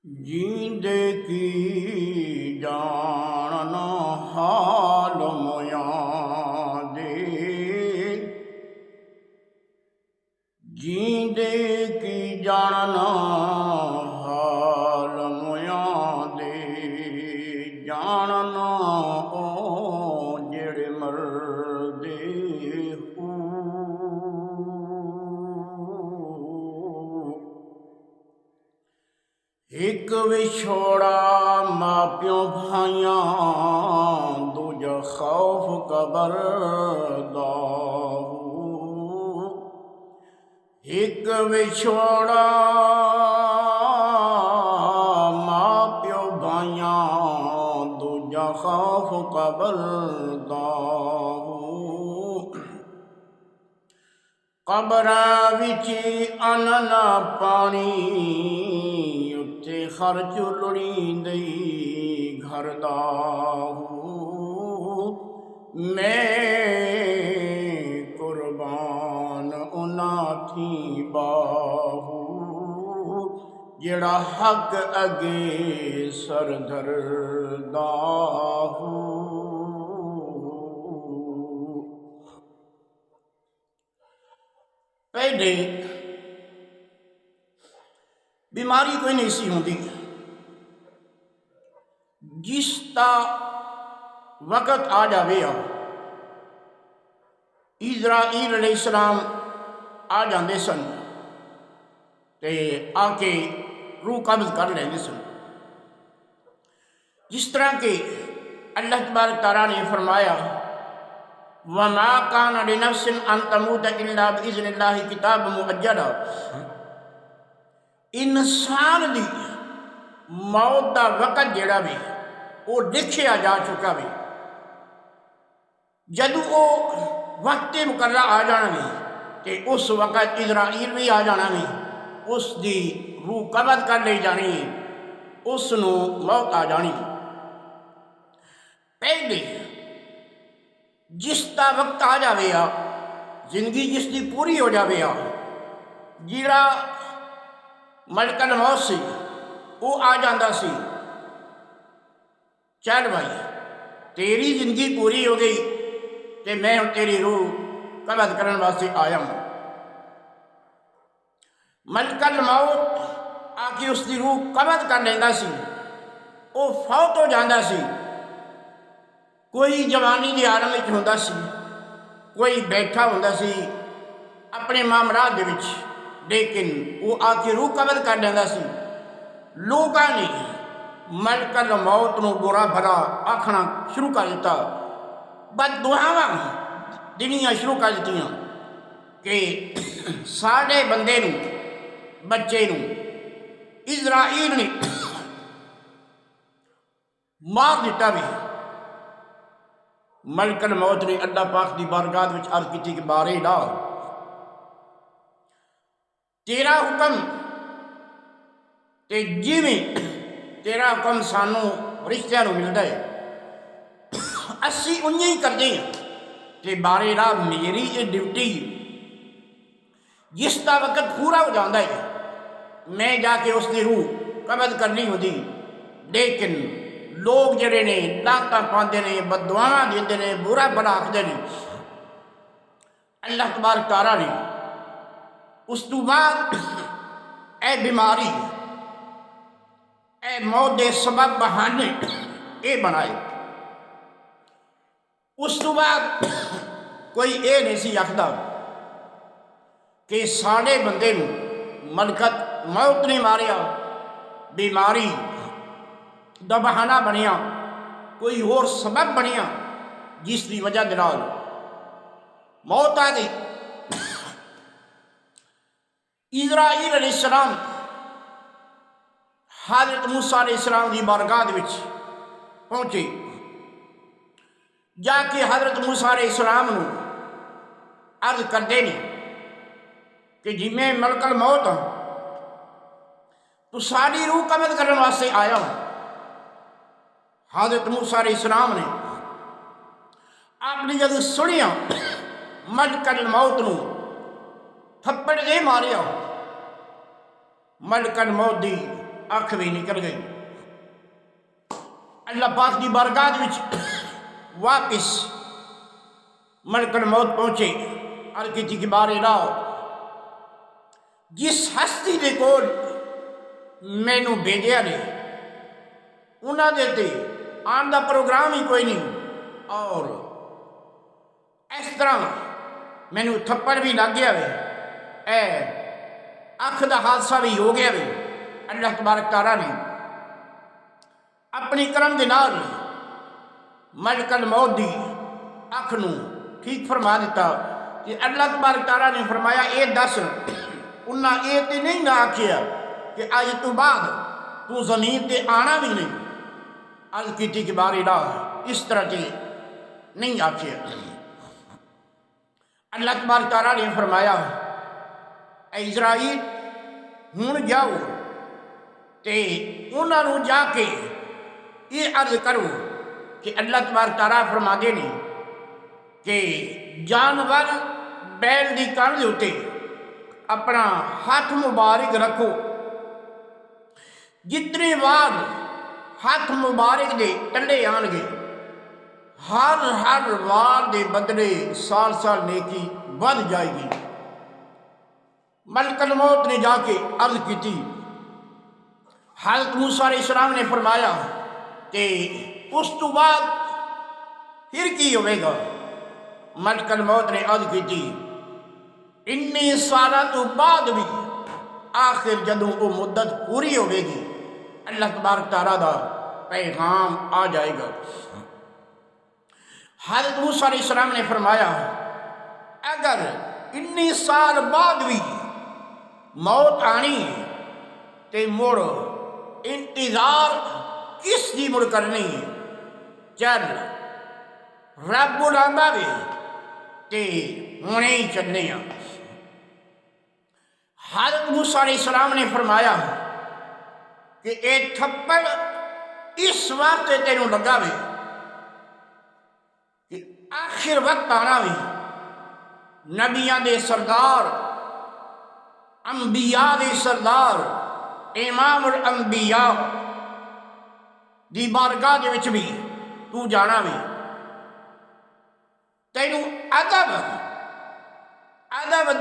جیندے کی جان حال میاں دے، جیندے کی جان حال میاں دے، جاننا او جڑے مردے ہو۔ ایک وچھوڑا ماں پیو بھائیاں، دوجا خوف قبر دا ہو۔ ایک وچھوڑا ماں پیو بھائیاں، دوجا خوف قبر دا ہو۔ قبراں وچ ان نہ پانی، اتے خرچ لڑیندے گھر دا ہو۔ میں قربان انہاں تھی باہو، جڑا حق اگے سر دھردا ہو۔ پہلے بیماری کوئی نہیں سی ہوندی، جس تا وقت آ جاوے اسرائیل علیہ السلام آ جاندے سن تے آ کے روح قبض کر لیندے سن۔ جس طرح کہ اللہ تبارک تعالیٰ نے فرمایا وَمَا كَانَ لِنَفْسٍ أَن تَمُوتَ إِلَّا بِإِذْنِ اللَّهِ كِتَابًا مُؤَجَّلًا۔ انسان دی موت دا وقت جڑا بھی وہ لکھیا جا چکا بھی، جدو وہ وقت مقررہ آ جانا بھی تے اس وقت اسرائیل بھی آ جانا بھی، اس دی روح قبض کر لے جانی، اس نو موت آ جانی۔ پہلے جس دا وقت آ جاوے زندگی جس دی پوری ہو جاوے جیڑا ملک الموت سی وہ آ جاندہ سی، چل بھائی تیری زندگی پوری ہو گئی تے میں تیری روح قبض کرن واسطے آیا ہوں۔ ملک الموت آ کے اس دی روح قبض کر لیندہ سی، وہ فوت ہو جاندہ سی۔ کوئی جوانی دی عالم وچ ہوندا سی، کوئی بیٹھا ہوندا سی اپنے معاملات دے وچ، لیکن وہ آ کے روح قبض کر لیندہ سی۔ لوگاں نے ملک الموت نو برا بھلا آکھنا شروع کر دیتا، بد دعاواں دنیا شروع کر دیتیاں کہ ساڈے بندے نو بچے نو اسرائیل نے مار دیتا بھی۔ ملک الموت نے اللہ پاک دی بارگاہ وچ عرض کیتی کہ بارے لا تیرا حکم تے جویں تیرا حکم سانو رشتیاں نو ملدا ہے اسی انجے ہی کردے ہیں تے بارے لا میری یہ ڈیوٹی جس دا وقت پورا ہو جاندا ہے میں جا کے اس دی روح قبض کرنی ہوندی، لیکن لوگ جڑے نے لعنتاں پاندے نے، بد دعاواں دیندے نے، برا بھلا آکھدے نے، اللہ تبارک تعالیٰ نے اس تو بعد اے بیماری اے موت دے سبب بہانے اے بنائے۔ اس تو بعد کوئی اے نہیں سی آکھدا کہ ساڈے بندے نو ملکت موت نے ماریا، بیماری دا بہانہ بنیا، کوئی اور سبب بنیا جس دی وجہ دلال موت آ گئی۔ اسرائیل علیہ السلام حضرت موسیٰ علیہ السلام دی بارگاہ وچ پہنچے، جا کے حضرت موسیٰ علیہ السلام نو عرض کردے نے کہ جی میں ملک الموت ہوں تو ساری روح قبض کرنے واسطے آیا ہوں۔ حضرت موسیٰ علیہ السلام نے آپ نے جب سنیا ملک الموت نو تھپڑ دے ماریا، ملک الموت دی اکھ بھی نکل گئی۔ اللہ پاک دی بارگاہ وچ واپس ملک الموت پہنچے، عرض کی کہ بار الہ جس ہستی دے کول مینوں بھیجیا نے انہاں دے تے آن دا پروگرام ہی کوئی نہیں، اور اس طرح مینوں تھپڑ بھی لگ گیا وے، اے اکھ دا حادثہ بھی ہو گیا وے۔ اللہ تبارک تعالیٰ نے اپنی کرم دے نال ملک الموت دی اکھ نوں ٹھیک فرما دیتا کہ اللہ تبارک تعالیٰ نے فرمایا اے دس انہاں اے تے نہیں نہ آکھیا کہ اج تو بعد تو زمین تے آنا بھی نہیں۔ عرض کیتی کہ بار الہ اس طرح تے نہیں آکھیا۔ اللہ تبارک تعالیٰ نے فرمایا اے اسرائیل ہن جاؤ تے انہاں نوں جا کے یہ عرض کرو کہ اللہ تبارک تعالیٰ فرما دے نے کہ جانور بیل دی کان دے اتے اپنا ہاتھ مبارک رکھو، جتنے وار ہاتھ مبارک دے ٹلے آن گے ہر وار دے بدلے سال سال نیکی بڑھ جائے گی۔ ملک الموت نے جا کے عرض کی تھی، حضرت موسیٰ علیہ السلام نے فرمایا کہ اس تو بعد پھر کی ہوئے گا؟ ملک الموت نے عرض کی تھی انی سالہ تو بعد بھی آخر جدوں وہ مدت پوری ہوئے گی اللہ تبارک تعالیٰ دا پیغام آ جائے گا۔ حضرت موسیٰ علیہ السلام نے فرمایا اگر انی سال بعد بھی موت آنی ہے تے مڑ انتظار کس دی مڑ کرنی ہے؟ چل رب بلانا بھی تے ہونے ہی چلنے ہیں۔ حضرت موسیٰ علیہ السلام نے فرمایا کہ اے تھپڑ اس وقت تینوں لگا بھی کہ آخر وقت آنا بھی نبیاں دے سردار، انبیاء دے سردار، امام الانبیاء دی بارگاہ دے وچ بھی تو جانا بھی، تینوں ادب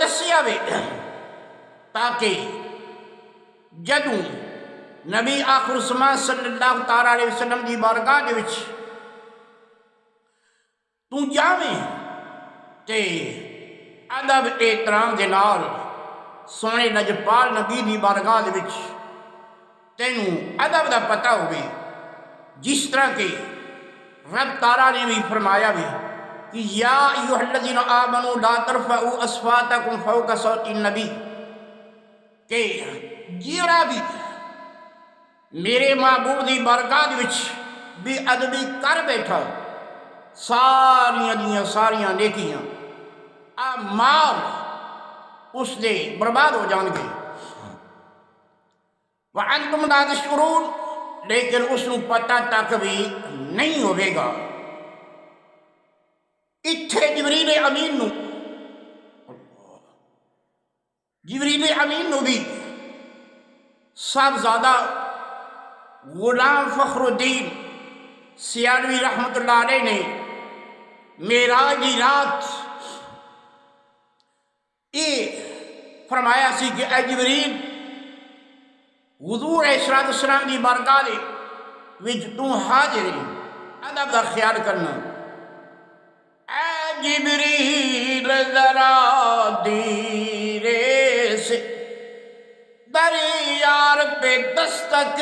دسیا بھی تاکہ جدوں نبی آخر الزمان صلی اللہ تعالیٰ علیہ وسلم دی بارگاہ دے وچ تو جاویں تے ادب احترام دے نال سونے لجپال نبی دی بارگاہ دے وچ تینوں ادب دا پتہ ہوگی، جس طرح کہ رب تعالیٰ نے بھی فرمایا بھی کہ یا ایھا الذین آمنوا لا ترفعوا اصواتکم فوق صوت النبی، کہ جیڑا بھی میرے محبوب دی بارگاہ دے وچ بے ادبی کر بیٹھا ساریاں نیکیاں اعمال اس دے برباد ہو جان گے۔ وَأَنْتُمْ لَا تَشْعُرُونَ، لیکن اس نوں پتہ تک بھی نہیں ہوئے گا۔ اتھے جبریل امین نو بھی صاحبزادہ غلام فخر الدین سیالوی رحمت اللہ علیہ نے معراج دی رات یہ فرمایا سی کہ اے جبریل حضور علیہ السلام دی بارگاہ دے وچ تو حاضر ہے، ادب دا خیال کرنا۔ اے جبریل ذرا دیرے سے در یار پہ دستک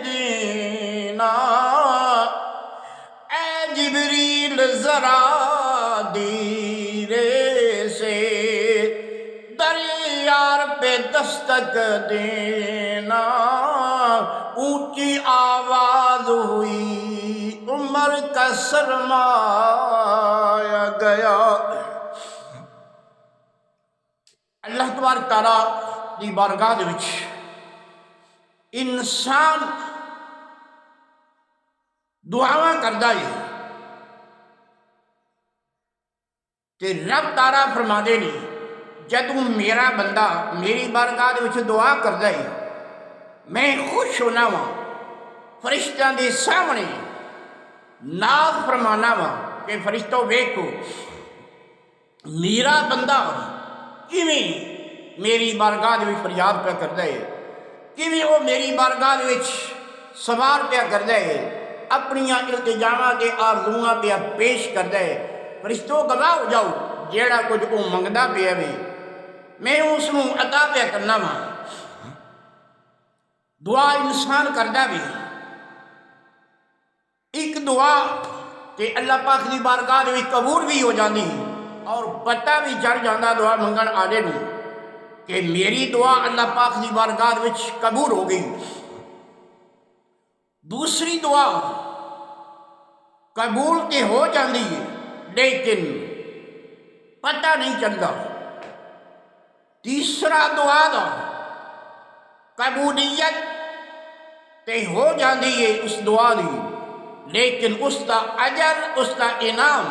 دینا، اے جبریل ذرا دیرے سے در یار پہ دستک دینا، اونچی آواز ہوئی عمر کا سرمایہ گیا۔ اللہ تبارک تعالیٰ دی بارگاہ دے وچ انسان دعاواں کردا ہے تے رب تعالیٰ فرما دے نے جدوں میرا بندہ میری بارگاہ دے وچ دعا کردا ہے میں خوش ہونا وا فرشتوں کے سامنے ناز فرمانا وا کہ فرشتوں ویکھو میرا بندہ کیویں میری بارگاہ دے وچ فریاد پیا کردا ہے، کیویں وہ میری بارگاہ دے وچ سوال پیا کردا ہے، اپنیاں التجاواں تے آرزوواں پیا پیش کردا ہے۔ فرشتوں گواہ ہو جاؤ جیڑا کچھ وہ منگدا پیا وے میں اس نوں عطا پیا کرنا وا۔ دعا انسان کردا وے ایک دعا تے اللہ پاک دی بارگاہ دے وچ قبول بھی ہو جاندی اور پتہ بھی چڑھ جاندا دعا منگن والے نوں کہ میری دعا اللہ پاک دی بارگاہ وچ قبول ہو گئی۔ دوسری دعا قبول تے ہو جاندی ہے لیکن پتہ نہیں چلدا۔ تیسرا دعا دا قبولیت تے ہو جاندی ہے اس دعا دی، لیکن اس دا اجر اس دا انعام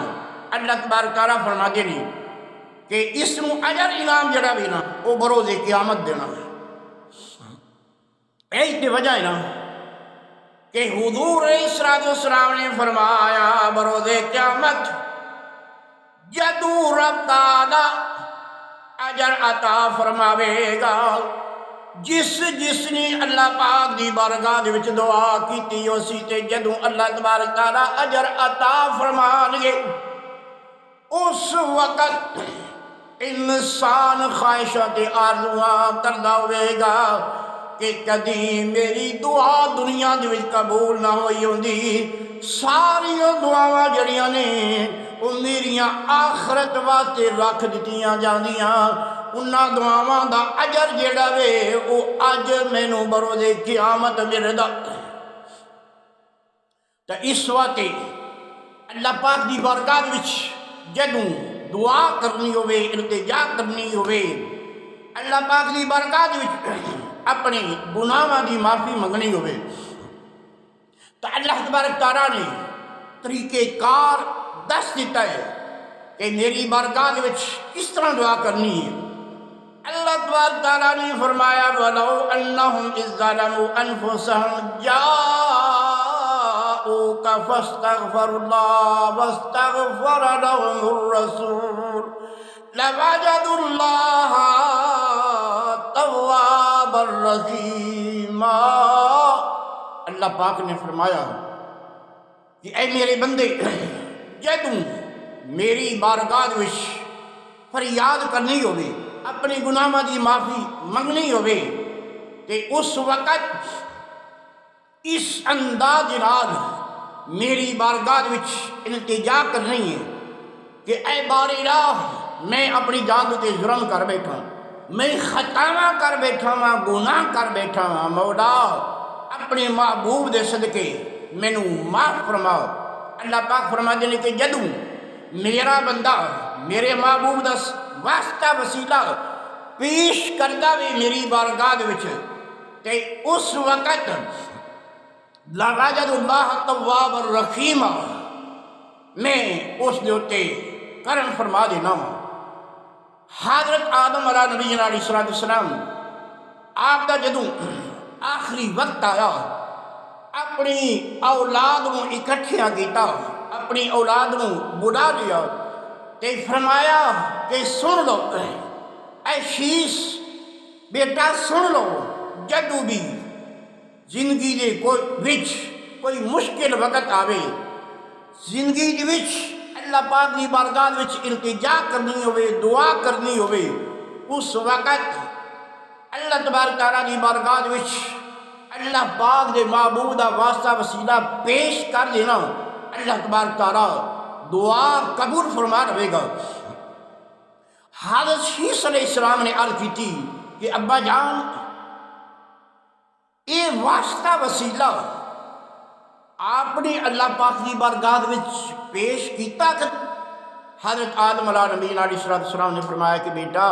اللہ تبارک تعالیٰ فرما دے نہیں کہ اس نوں اجر انعام جڑا بھی نا وہ بروز قیامت دینا ہے۔ ایسی وجہ ہے نا کہ حضور صلی السلام نے فرمایا بروز قیامت جدو رب تعالیٰ اجر عطا فرماوے گا جس نے اللہ پاک دی بارگاہ دے وچ دعا کیتی اسی تے جدوں اللہ تبارک تعالیٰ اجر عطا فرمان گے اس وقت انسان خواہشات آرزواں کردا ہوئے گا کہ کدی میری دعا دنیا دے وچ قبول نہ ہوئی ہوندی، ساری دعاواں جڑیاں نے وہ میریاں آخرت واسطے رکھ دتیاں جاندیاں، انہاں دعاواں دا اجر جیڑا وے وہ اج مینوں بروز قیامت ملدا۔ تو اس واسطے اللہ پاک دی بارگاہ وچ جدوں دعا کرنی ہوئے التجا کرنی ہوئے اللہ پاک دی بارگاہ وچ اپنے گناہاں دی معافی منگنی ہوئے تو اللہ تبارک تعالیٰ نے طریقہ کار دس دیتا ہے کہ میری بارگاہ وچ کس طرح دعا کرنی ہے۔ اللہ تبارک تعالیٰ نے فرمایا وَلَوْ أَنَّهُمْ إِذْ ظَلَمُوا أَنفُسَهُمْ جَاءُوكَ فَاسْتَغْفَرُوا اللَّهَ وَاسْتَغْفَرَ لَهُمُ الرَّسُولُ لَوَجَدُوا اللَّهَ تَوَّابًا رَحِيمًا۔ اللہ پاک نے فرمایا کہ اے میرے بندے جدوں میری بارگاہ وچ فریاد کرنی ہوئے اپنی گناہاں دی معافی منگنی ہوئے تے اس وقت اس انداز نال میری بارگاہ وچ التجا کرنی ہے کہ اے باری الہ میں اپنی جان تے ظلم کر بیٹھا، میں خطاواں کر بیٹھا ہاں، گناہ کر بیٹھا ہاں، مولا اپنے محبوب دے صدقے مینوں معاف فرما۔ اللہ پاک فرما دے کہ جدوں میرا بندہ میرے محبوب دا واسطہ وسیلہ پیش کردا وے میری بارگاہ وچ تے اس وقت لَوَجَدُوا اللَّهَ تَوَّابًا رَحِيمًا میں اس دے اُتے کرم فرما دینا ہوں۔ حضرت آدم علیہ نبی علیہ السلام آپ دا جدوں آخری وقت آیا اپنی اولاد نوں اکٹھیاں کیتا، اپنی اولاد نوں بلا لیا تے فرمایا کہ سن لو اے شیش بیٹا سن لو، جدوں بھی زندگی دے کوئی مشکل وقت آوے زندگی دے وچ اللہ پاک دی بارگاہ وچ التجا کرنی ہوئے دعا کرنی ہوئے اس وقت اللہ تبارک تعالیٰ دی بارگاہ وچ اللہ پاک دے محبوب دا واسطہ وسیلہ پیش کر دینا، اللہ تبارک تعالیٰ دعا قبول فرما رہے گا۔ حضرت شیس علیہ السلام نے عرض کی تھی کہ ابا جان یہ واسطہ وسیلہ آپ نے اللہ پاک کی بارگاہ وچ پیش کیتا کہ حضرت آدم علیہ نبی علیہ السلام نے فرمایا کہ بیٹا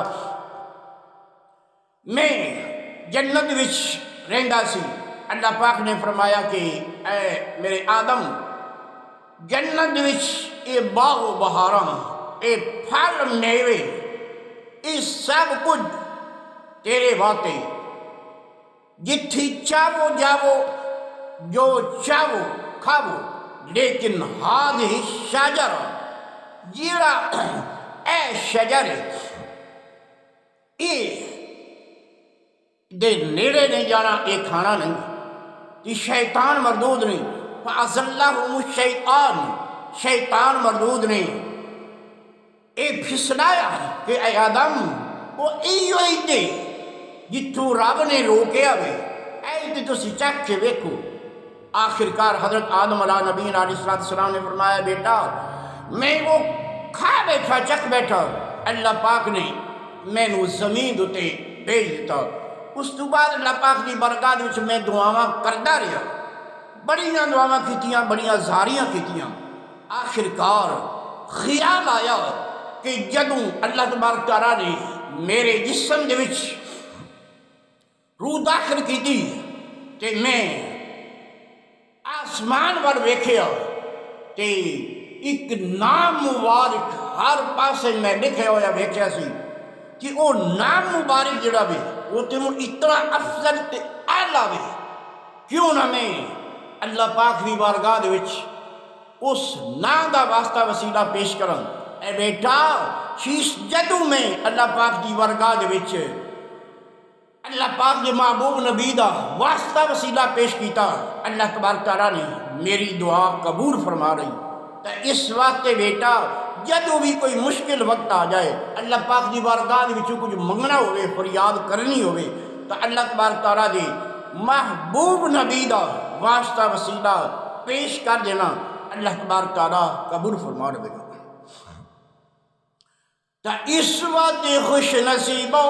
میں جنت وچ رہندا سی، اللہ پاک نے فرمایا کہ اے میرے آدم جنت وچ اے باغ و بہاراں اے پھل میوے یہ سب کچھ تیرے واسطے جتھی چاہو جاو، جو چاہو کھاو، لیکن ہادھی شجر، جیڑا اے شجر اے دے نیڑے نہیں جانا، اے کھانا نہیں، کہ شیطان مردود نہیں، فَأَزَلَّهُمُ الشَّيْطَانُ، شیطان مردود نہیں، اے پھسلایا کہ اے آدم وہ ایو ہی تے جتوں رب نے روکیا وے، اے تے تسی چکھ کے ویکھو۔ آخرکار حضرت آدم علیہ نبینا علیہ السلام نے فرمایا بیٹا میں وہ کھا بیٹھا چکھ بیٹھا، اللہ پاک نے میں نو زمین دوتے بھیج دیتا۔ اس تو بعد اللہ پاک دی برکات وچ میں دعاواں کردا رہا، بڑیاں دعاواں کیتیاں، بڑیاں زاریاں کیتیاں۔ آخرکار خیال آیا کہ جدوں اللہ تبارک تعالیٰ نے میرے جسم دے وچ روح داخل کیتی تے میں آسمان وال ویکھیا تے ایک نام مبارک ہر پاسے میں لکھیا ہویا ویکھیا سی کہ وہ نام مبارک جڑا وے وہ تے اتنا افضل تے اعلیٰ وے، کیوں نہ میں اللہ پاک دی بارگاہ دے وچ اس نام دا واسطہ وسیلہ پیش کرن۔ اے بیٹا شیش جدوں میں اللہ پاک دی بارگاہ دے وچ اللہ پاک دے محبوب نبی دا واسطہ وسیلہ پیش کیتا، اللہ تبارک تعالیٰ نے میری دعا قبول فرما رہی۔ تو اس واسطے بیٹا جدوں بھی کوئی مشکل وقت آ جائے، اللہ پاک دی بارگاہ دے وچوں کچھ منگنا ہوئے، فریاد کرنی ہوئے، تو اللہ تبارک تعالیٰ دے محبوب نبی دا واسطہ وسیلہ پیش کر دینا، اللہ تبارک تعالیٰ قبول فرما رہے گا۔ تو اس وقت خوش نصیبو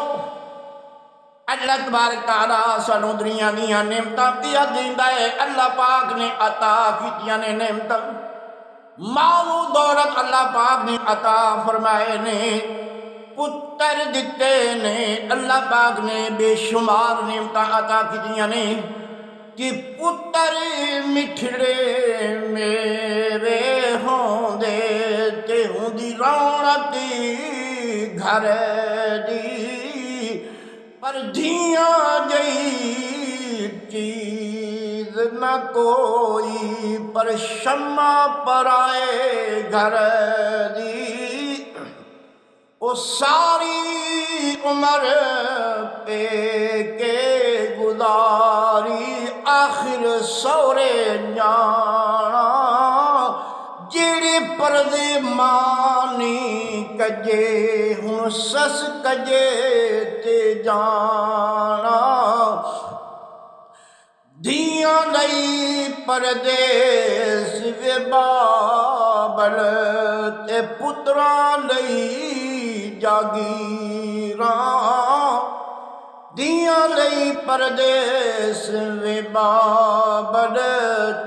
اللہ تبارک تعالیٰ سانو دنیا دیاں نعمتاں پیا دیندا ہے، اللہ پاک نے عطا کیتیاں نے نعمتاں، مال و دولت اللہ پاک نے عطا فرمائے نے، پتر دتے نے، اللہ پاک نے بے شمار نعمتاں عطا کیتیاں نے کہ پتر مٹھڑے میوے ہوندے تے ہوندی رونق گھر دی، پر دھیاں جئی چیز نہ کوئی، پر شمع پرائے گھر دی، او ساری عمر پہ کے گزاری آخر سورے جانا، جیڑے پردے مانی کجے ہن سس کجے تے جانا، دھیاں لئی پردیس وے بابل تے پتراں لئی جاگیراں، دھیاں لئی پردیس وے بابل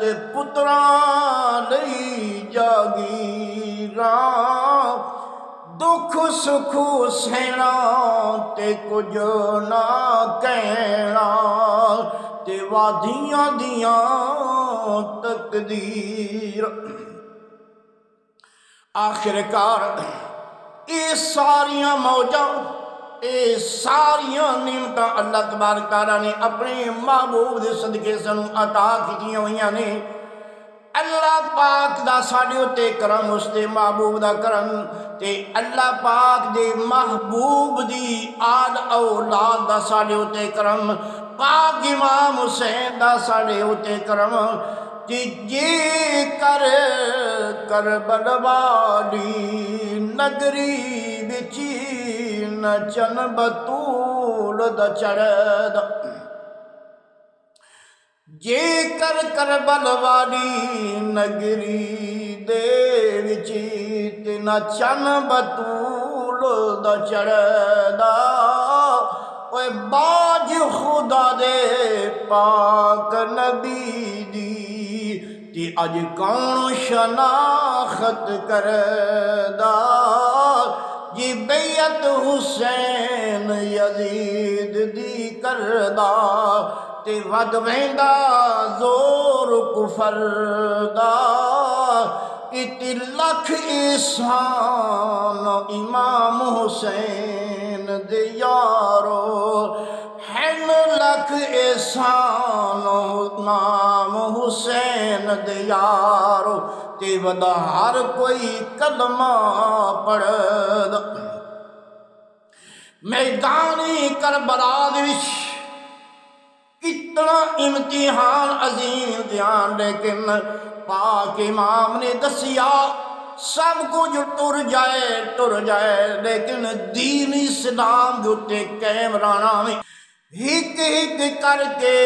تے پتراں لئی جاگیراں، دکھ سکھ سہنا تے کچھ نہ کہنا، تے وادیاں دیاں تقدیر۔ آخرکار اے ساریاں موجاں، اے ساریاں نعمتاں اللہ تبارک تعالیٰ نے اپنے محبوب دے صدقے سنوں عطا کیتیاں ہوئیاں نے۔ اللہ پاک دا ساڈے اُتے کرم، اس دے محبوب دا کرم، تے اللہ پاک دے محبوب دی آل اولاد دا ساڈے اُتے کرم، پاک امام حسین دا ساڈے اُتے کرم، کہ جے کر کربل والی نگری بچی نچن بطول دا چڑھدا، جے کر کربل والی نگری دے وچی تے نچن بطول دا چڑھدا، اوے باج خدا دے پاک نبی دی تے اج کون شناخت کردا، جی بیعت حسین یزید دی کردا تے ود ویندا زور کفر دا، اتی لکھ احسان امام حسین دے یارو، ہن لکھ احسان نام حسین دے یارو تے ودا ہر کوئی کلمہ پڑھدا میدانی کربلا دے وچ کتنا امتحان عظیم امتحان لیکن پاک امام نے دسیا سب کچھ ٹر جائے لیکن دین اسلام جو تے قائم رہنا میں ہک ہک کر کے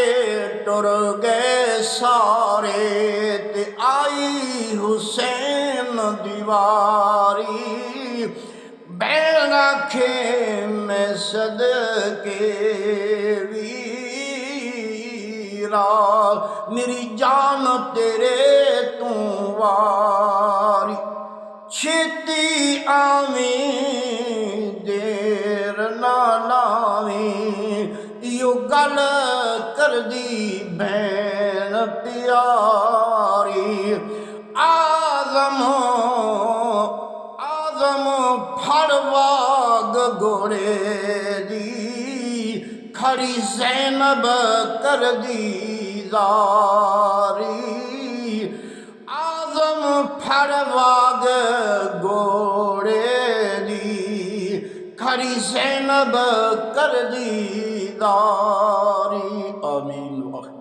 ٹر گئے سارے تے آئی حسین دیواری بین آنکھیں میں صدقے میری جان تیرے تو واری چھتی آویں دیر نہ لاویں یو گل کر دی بین پیاری آزم پھڑ واگ گھوڑے دی کھڑی زینب کر دی زاری آزم پھڑ واگ گھوڑے دی کھڑی زینب کر دی زاری آمین